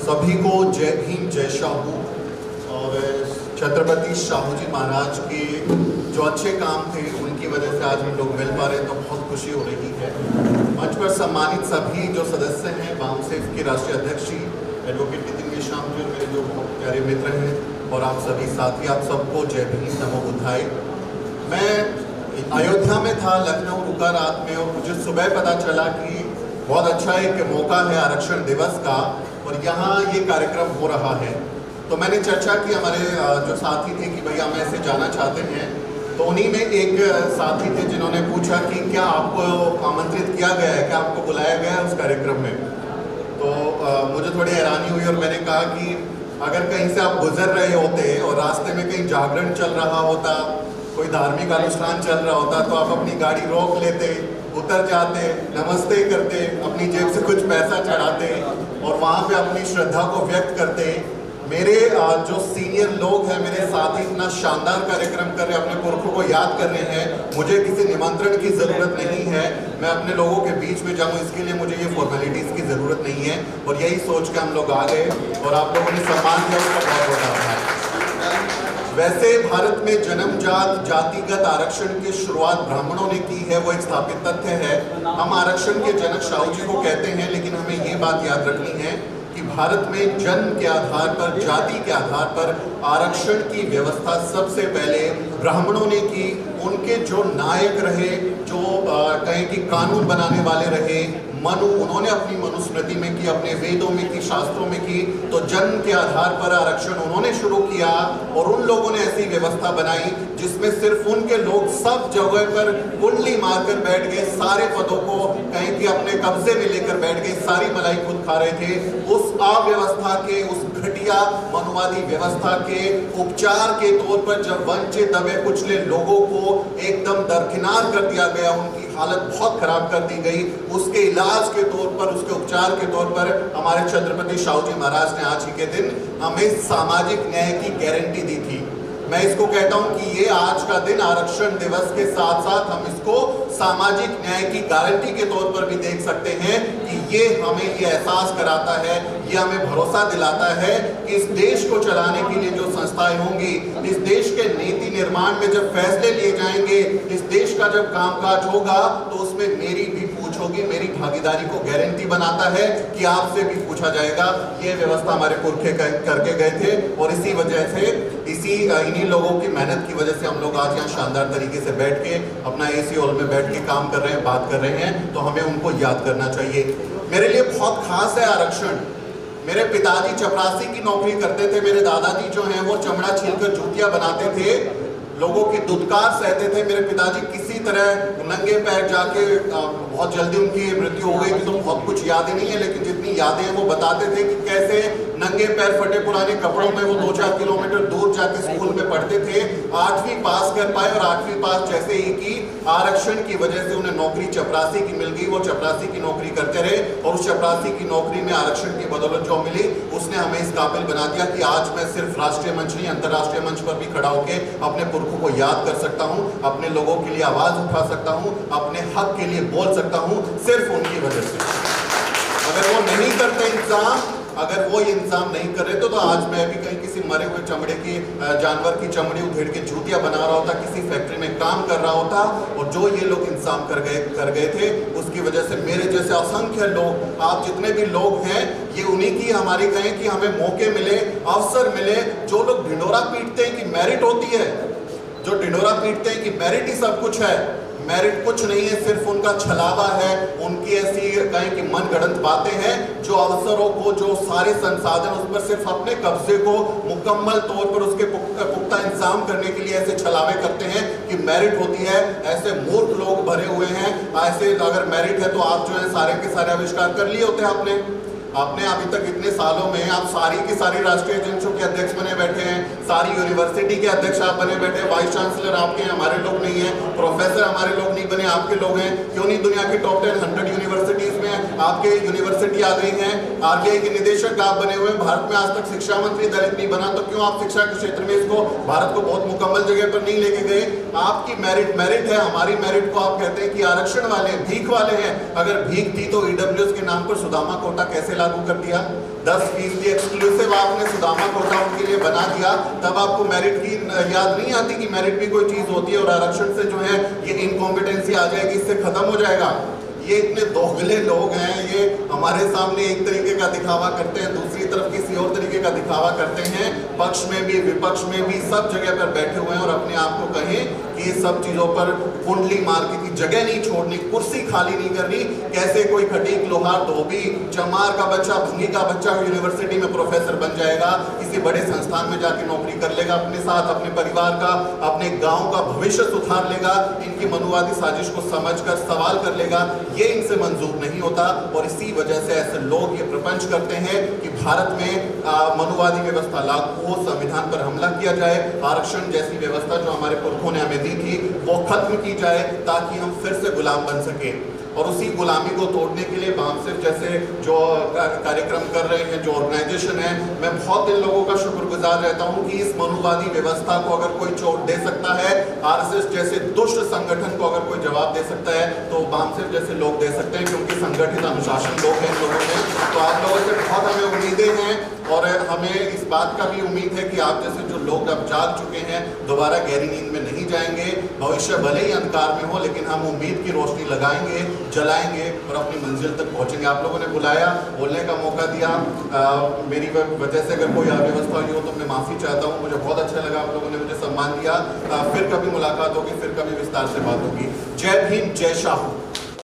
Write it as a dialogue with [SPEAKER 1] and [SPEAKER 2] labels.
[SPEAKER 1] सभी को जय भीम जय शाहू। और छत्रपति शाहू जी महाराज के जो अच्छे काम थे उनकी वजह से आज हम लोग मिल पा रहे हैं, तो बहुत खुशी हो रही है। मंच पर सम्मानित सभी जो सदस्य हैं, वामसेफ के राष्ट्रीय अध्यक्ष जी एडवोकेट नितिन मेश्राम जी, मेरे जो प्यारे मित्र हैं, और आप सभी साथी, आप सबको जय भीम नमो बुद्धाय। मैं अयोध्या में था, लखनऊ रुका रात में, और मुझे सुबह पता चला कि बहुत अच्छा एक मौका है आरक्षण दिवस का और यहाँ ये कार्यक्रम हो रहा है। तो मैंने चर्चा की, हमारे जो साथी थे कि भैया हम ऐसे जाना चाहते हैं, तो उन्हीं में एक साथी थे जिन्होंने पूछा कि क्या आपको आमंत्रित किया गया है, क्या आपको बुलाया गया है उस कार्यक्रम में। तो मुझे थोड़ी हैरानी हुई और मैंने कहा कि अगर कहीं से आप गुजर रहे होते और रास्ते में कहीं जागरण चल रहा होता, कोई धार्मिक अनुष्ठान चल रहा होता, तो आप अपनी गाड़ी रोक लेते, उतर जाते, नमस्ते करते, अपनी जेब से कुछ पैसा चढ़ाते और वहाँ पे अपनी श्रद्धा को व्यक्त करते। मेरे जो सीनियर लोग हैं, मेरे साथी इतना शानदार कार्यक्रम कर रहे हैं, अपने पुरखों को याद कर रहे हैं, मुझे किसी निमंत्रण की ज़रूरत नहीं है, मैं अपने लोगों के बीच में जाऊँ, इसके लिए मुझे ये फॉर्मेलिटीज़ की ज़रूरत नहीं है। और यही सोच के हम लोग आ गए और आप लोगों ने सम्मान दिया, उसका बहुत बहुत आभार। वैसे भारत में जन्मजात जातिगत आरक्षण की शुरुआत ब्राह्मणों ने की है, वो एक स्थापित तथ्य है। हम आरक्षण के जनक शाहू जी को कहते हैं, लेकिन हमें ये बात याद रखनी है कि भारत में जन्म के आधार पर, जाति के आधार पर आरक्षण की व्यवस्था सबसे पहले ब्राह्मणों ने की। उनके जो नायक रहे, जो कहें कि कानून बनाने वाले रहे, मनु, उन्होंने अपनी मनुस्मृति में की, अपने वेदों में की, शास्त्रों में की। तो जन्म के आधार पर आरक्षण उन्होंने शुरू किया और उन लोगों ने ऐसी व्यवस्था बनाई जिसमें सिर्फ उनके लोग सब जगह पर कुंडली मारकर बैठ गए, सारे पदों को कहीं कि अपने कब्जे में लेकर बैठ गए, सारी मलाई खुद खा रहे थे। उस अव्यवस्था के, उस घटिया मनुवादी व्यवस्था के उपचार के तौर पर जब वंचित दबे कुचले लोगों को एकदम दरकिनार कर दिया गया, उनकी हालत बहुत खराब कर दी गई, उसके इलाज के तौर पर, उसके उपचार के तौर पर हमारे छत्रपति शाहू जी महाराज ने आज ही के दिन हमें सामाजिक न्याय की गारंटी दी थी। मैं इसको कहता हूं कि ये आज का दिन आरक्षण दिवस के साथ साथ हम इसको सामाजिक न्याय की गारंटी के तौर पर भी देख सकते हैं कि ये हमें ये एहसास कराता है, ये हमें भरोसा दिलाता है कि इस देश को चलाने के लिए जो संस्थाएं होंगी, इस देश के नीति निर्माण में जब फैसले लिए जाएंगे, इस देश का जब कामकाज होगा, तो उसमें मेरी भी पूछ होगी, मेरी भागीदारी को गारंटी बनाता है कि आपसे भी पूछा जाएगा। ये व्यवस्था हमारे पुरखे करके गए थे और इसी वजह से, इन्हीं लोगों की मेहनत की वजह से हम लोग आज यहाँ शानदार तरीके से बैठ के अपना एसी हॉल में बैठ के काम कर रहे हैं, बात कर रहे हैं, तो हमें उनको याद करना चाहिए। मेरे लिए बहुत खास है आरक्षण। मेरे पिताजी चपरासी की नौकरी करते थे, मेरे दादाजी जो हैं वो चमड़ा छीलकर जूतियां बनाते थे, लोगों की दुत्कार सहते थे। मेरे पिताजी किसी तरह नंगे पैर जाके, बहुत जल्दी उनकी मृत्यु हो गई थी तो बहुत कुछ यादें नहीं है, लेकिन जितनी यादें हैं वो बताते थे कि कैसे नंगे पैर फटे पुराने कपड़ों में वो 2-4 किलोमीटर दूर जाके स्कूल में पढ़ते थे। 8वीं पास कर पाए और 8वीं पास जैसे ही की, आरक्षण की वजह से उन्हें नौकरी चपरासी की मिल गई। वो चपरासी की नौकरी करते रहे और उस चपरासी की नौकरी में आरक्षण की बदौलत जो मिली, उसने हमें इस काबिल बना दिया कि आज मैं सिर्फ राष्ट्रीय मंच नहीं, अंतर्राष्ट्रीय मंच पर भी खड़ा होकर अपने पुरखों को याद कर सकता हूँ, अपने लोगों के लिए आवाज उठा सकता हूँ, अपने हक के लिए बोल सकता हूँ, सिर्फ उनकी वजह से। अगर वो नहीं करते इंतजाम, अगर वो इंतजाम नहीं करे तो आज मैं भी कहीं किसी मरे हुए चमड़े की, जानवर की चमड़ी उधेड़ के जूतियां बना रहा होता, किसी फैक्ट्री में काम कर रहा होता। और जो ये लोग इंतजाम कर गए थे, उसकी वजह से मेरे जैसे असंख्य लोग, आप जितने भी लोग हैं, ये उन्हीं की हमारी कहें कि हमें मौके मिले, अवसर मिले। जो लोग ढिंडोरा पीटते हैं कि मेरिट होती है, जो ढिंडोरा पीटते हैं कि मेरिट ही सब कुछ है, मेरिट कुछ नहीं है, सिर्फ उनका छलावा है, उनकी ऐसी कहें कि मनगढ़ंत बातें हैं जो अवसरों को, जो सारे संसाधन उस पर सिर्फ अपने कब्जे को मुकम्मल तौर पर उसके पुख्ता इंतजाम करने के लिए ऐसे छलावे करते हैं कि मेरिट होती है। ऐसे मूर्ख लोग भरे हुए हैं। ऐसे अगर मेरिट है तो आप जो है सारे के सारे आविष्कार कर लिए होते हैं। आपने अभी तक इतने सालों में आप सारी की सारी राष्ट्रीय एजेंसियों के अध्यक्ष बने बैठे हैं, सारी यूनिवर्सिटी के अध्यक्ष आप बने बैठे हैं, वाइस चांसलर आपके हैं, हमारे लोग नहीं हैं, प्रोफेसर हमारे लोग नहीं बने, आपके लोग हैं। क्यों नहीं दुनिया की टॉप 10 100 यूनिवर्सिटीज में आपके यूनिवर्सिटी आ गई हैं, आरबीआई के निदेशक आप बने हुए हैं, भारत में आज तक शिक्षा मंत्री दलित नहीं बना, तो क्यों आप शिक्षा के क्षेत्र में इसको भारत को बहुत मुकम्मल जगह पर नहीं लेके गए? आपकी मेरिट है, हमारी मेरिट को आप कहते हैं कि आरक्षण वाले भीख वाले हैं। अगर भीख थी तो ईडब्ल्यूएस के नाम पर सुदामा कोटा कैसे लागू कर दिया? 10% एक्सक्लूसिव आपने सुदामा कोटा उनके लिए बना दिया, तब आपको मेरिट की याद नहीं आती कि मेरिट भी कोई चीज होती है और आरक्षण से जो है ये इनकॉम्पिटेंसी आ जाएगी, इससे खत्म हो जाएगा। ये इतने दोगले लोग हैं, ये हमारे सामने एक तरीके का दिखावा करते हैं, दूसरी तरफ किसी और तरीके का दिखावा करते हैं, पक्ष में भी विपक्ष में भी सब जगह पर बैठे हुए हैं और अपने आप को कहें कि ये सब चीजों पर कुंडली मार के की जगह नहीं छोड़नी, कुर्सी खाली नहीं करनी। कैसे कोई खटीक लोहार धोबी चमार का बच्चा भंगी का बच्चा यूनिवर्सिटी में प्रोफेसर बन जाएगा, किसी बड़े संस्थान में जाके नौकरी कर लेगा, अपने साथ अपने परिवार का अपने गांव का भविष्य सुधार लेगा, इनकी मनुवादी साजिश को समझकर सवाल कर लेगा, ये इनसे मंजूर नहीं होता। और इसी वजह से ऐसे लोग ये प्रपंच करते हैं कि भारत में मनुवादी व्यवस्था लागू हो, संविधान पर हमला किया जाए, आरक्षण जैसी व्यवस्था जो हमारे पुरखों ने हमें दी थी वो खत्म की जाए ताकि हम फिर से गुलाम बन सके। और उसी गुलामी को तोड़ने के लिए बामसिफ जैसे जो कार्यक्रम कर रहे हैं, जो ऑर्गेनाइजेशन है, मैं बहुत इन लोगों का शुक्रगुजार रहता हूं कि इस मनुवादी व्यवस्था को अगर कोई चोट दे सकता है, आरएसएस जैसे दुष्ट संगठन को अगर कोई जवाब दे सकता है तो बामसिफ जैसे लोग दे सकते हैं, क्योंकि संगठित अनुशासन लोग हैं इन लोगों में। तो आप लोगों से बहुत हमें उम्मीदें हैं और हमें इस बात का भी उम्मीद है कि आप जैसे जो लोग अब जाग चुके हैं दोबारा गहरी नींद में नहीं जाएंगे। भविष्य भले ही अंधकार में हो लेकिन हम उम्मीद की रोशनी लगाएंगे, जलाएंगे और अपनी मंजिल तक पहुंचेंगे। आप लोगों ने बुलाया, बोलने का मौका दिया, मेरी वजह से अगर कोई अव्यवस्था हुई हो तो मैं माफ़ी चाहता हूँ। मुझे बहुत अच्छा लगा, आप लोगों ने मुझे सम्मान दिया। फिर कभी मुलाकात होगी, फिर कभी विस्तार से बात होगी। जय भीम, जय शाहू।